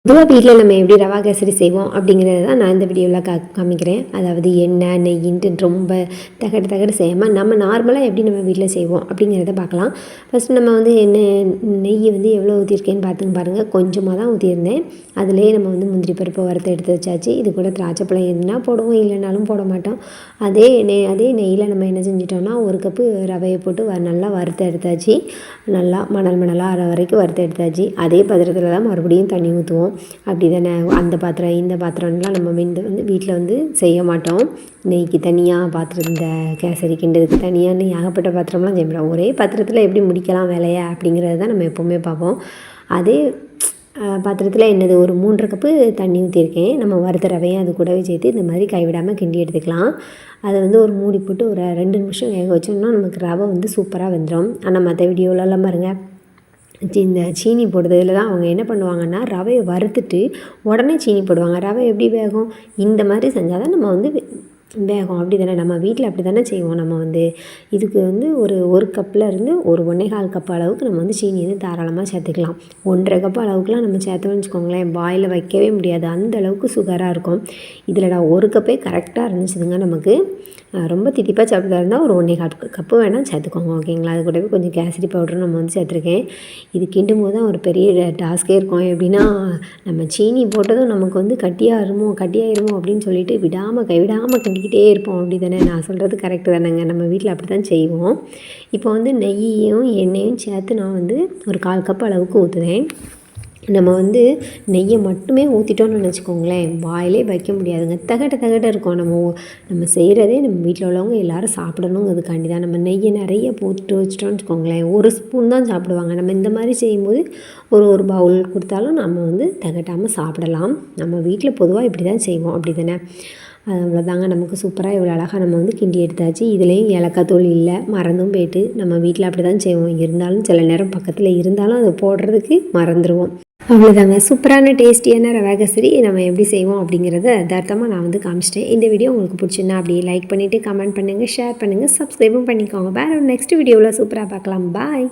பொதுவாக வீட்டில் நம்ம எப்படி ரவா கேசரி செய்வோம் அப்படிங்கிறது தான் நான் இந்த வீடியோவில் காமிக்கிறேன். அதாவது எண்ணெய் நெய்யின்ட்டு ரொம்ப தகடு செய்யாமல் நம்ம நார்மலாக எப்படி நம்ம வீட்டில் செய்வோம் அப்படிங்கிறத பார்க்கலாம். ஃபஸ்ட்டு நம்ம வந்து நெய் வந்து எவ்வளோ ஊற்றிருக்கேன்னு பாருங்கள். கொஞ்சமாக தான் ஊற்றியிருந்தேன். அதிலேயே நம்ம வந்து முந்திரி பருப்பை வறுத்து எடுத்து வச்சாச்சு. இது கூட திராட்சை பழம் எதுனா போடுவோம், இல்லைனாலும் போட மாட்டோம். அதே நெய்யில் நம்ம என்ன செஞ்சிட்டோம்னா 1 கப்பு ரவையை போட்டு நல்லா வறுத்து எடுத்தாச்சு. நல்லா மணலாக ஆற வரைக்கும் வறுத்து எடுத்தாச்சு. அதே பாத்திரத்தில் தான் மறுபடியும் தண்ணி ஊற்றுவோம். அப்படி தானே, அந்த பாத்திரம் இந்த பாத்திரம்லாம் நம்ம வந்து வீட்டில் வந்து செய்ய மாட்டோம். நெய்க்கு தனியாக பாத்திரம், இந்த கேசரி கிண்டதுக்கு தனியாக ஏகப்பட்ட பாத்திரம்லாம் செய்ய மாட்டோம். ஒரே பாத்திரத்தில் எப்படி முடிக்கலாம் வேலையை அப்படிங்கிறது தான் நம்ம எப்போவுமே பார்ப்போம். அதே பாத்திரத்தில் என்னது ஒரு 3.5 கப்பு தண்ணி ஊற்றிருக்கேன். நம்ம வறுத்த ரவையும் அது கூடவே சேர்த்து இந்த மாதிரி கைவிடாமல் கிண்டி எடுத்துக்கலாம். அதை வந்து ஒரு மூடி போட்டு ஒரு 2 நிமிஷம் வேக வச்சோம்னா நமக்கு ரவை வந்து சூப்பராக வெந்துடும். ஆனால் மற்ற வீடியோலலாம் பாருங்கள், இந்த சீனி போடுறதுல தான் அவங்க என்ன பண்ணுவாங்கன்னா ரவையை வறுத்துட்டு உடனே சீனி போடுவாங்க. ரவை எப்படி வேகும்? இந்த மாதிரி செஞ்சால் தான் நம்ம வந்து வேகும். அப்படி தானே நம்ம வீட்டில் அப்படி தானே செய்வோம். நம்ம வந்து இதுக்கு வந்து ஒரு கப்பில் இருந்து ஒரு 1.25 கப் அளவுக்கு நம்ம வந்து சீனி வந்து தாராளமாக சேர்த்துக்கலாம். 1.5 கப் அளவுக்குலாம் நம்ம சேர்த்தோம்னு வச்சுக்கோங்களேன், வாயில் வைக்கவே முடியாது, அந்த அளவுக்கு சுகராக இருக்கும். இதில் நான் 1 கப்பே கரெக்டாக இருந்துச்சுதுங்க. நமக்கு ரொம்ப தித்திப்பாக சாப்பிட்டா இருந்தால் ஒரு 1.25 கப்பு வேணால் சேர்த்துக்கோங்க, ஓகேங்களா? அது கூடவே கொஞ்சம் கேசரி பவுடரும் நம்ம வந்து சேர்த்துருக்கேன். இது கிண்டும் போது தான் ஒரு பெரிய டாஸ்கே இருக்கும். எப்படின்னா, நம்ம சீனி போட்டதும் நமக்கு வந்து கட்டியாயிருமோ அப்படின்னு சொல்லிட்டு கைவிடாமல் கிண்டிக்கிட்டே இருப்போம். அப்படி தானே, நான் சொல்கிறது கரெக்டு தானேங்க? நம்ம வீட்டில் அப்படி தான் செய்வோம். இப்போ வந்து நெய்யையும் எண்ணெயும் சேர்த்து நான் வந்து ஒரு 1/4 கப் அளவுக்கு ஊற்றுவேன். நம்ம வந்து நெய்யை மட்டுமே ஊற்றிட்டோன்னு நினச்சிக்கோங்களேன், வாயிலே வைக்க முடியாதுங்க. தகட்ட இருக்கும். நம்ம செய்கிறதே நம்ம வீட்டில் உள்ளவங்க எல்லோரும் சாப்பிடணுங்கிறதுக்காண்டி தான். நம்ம நெய்யை நிறைய போட்டு வச்சிட்டோன்னு வச்சுக்கோங்களேன், 1 ஸ்பூன் தான் சாப்பிடுவாங்க. நம்ம இந்த மாதிரி செய்யும்போது ஒரு பவுல் கொடுத்தாலும் நம்ம வந்து தகட்டாமல் சாப்பிடலாம். நம்ம வீட்டில் பொதுவாக இப்படி தான் செய்வோம். அப்படி தானே? அவ்வளோதாங்க. நமக்கு சூப்பராக இவ்வளோ அழகாக நம்ம வந்து கிண்டி எடுத்தாச்சு. இதுலேயும் ஏலக்காய் தூள் இல்லை, மறந்தும் போய்ட்டு. நம்ம வீட்டில் அப்படி தான் செய்வோம். இருந்தாலும் சில நேரம் பக்கத்தில் இருந்தாலும் அதை போடுறதுக்கு மறந்துடுவோம். அவ்வளோதாங்க. சூப்பரான டேஸ்டியான ரவா கேசரி நம்ம எப்படி செய்வோம் அப்படிங்கிறத யதார்த்தமாக நான் வந்து காமிச்சிட்டேன். இந்த வீடியோ உங்களுக்கு பிடிச்சிருந்தா அப்படியே லைக் பண்ணிவிட்டு கமெண்ட் பண்ணுங்கள், ஷேர் பண்ணுங்கள், சப்ஸ்கிரைபும் பண்ணிக்கோங்க. வேறு ஒரு நெக்ஸ்ட் வீடியோவில் சூப்பராக பார்க்கலாம். பாய்.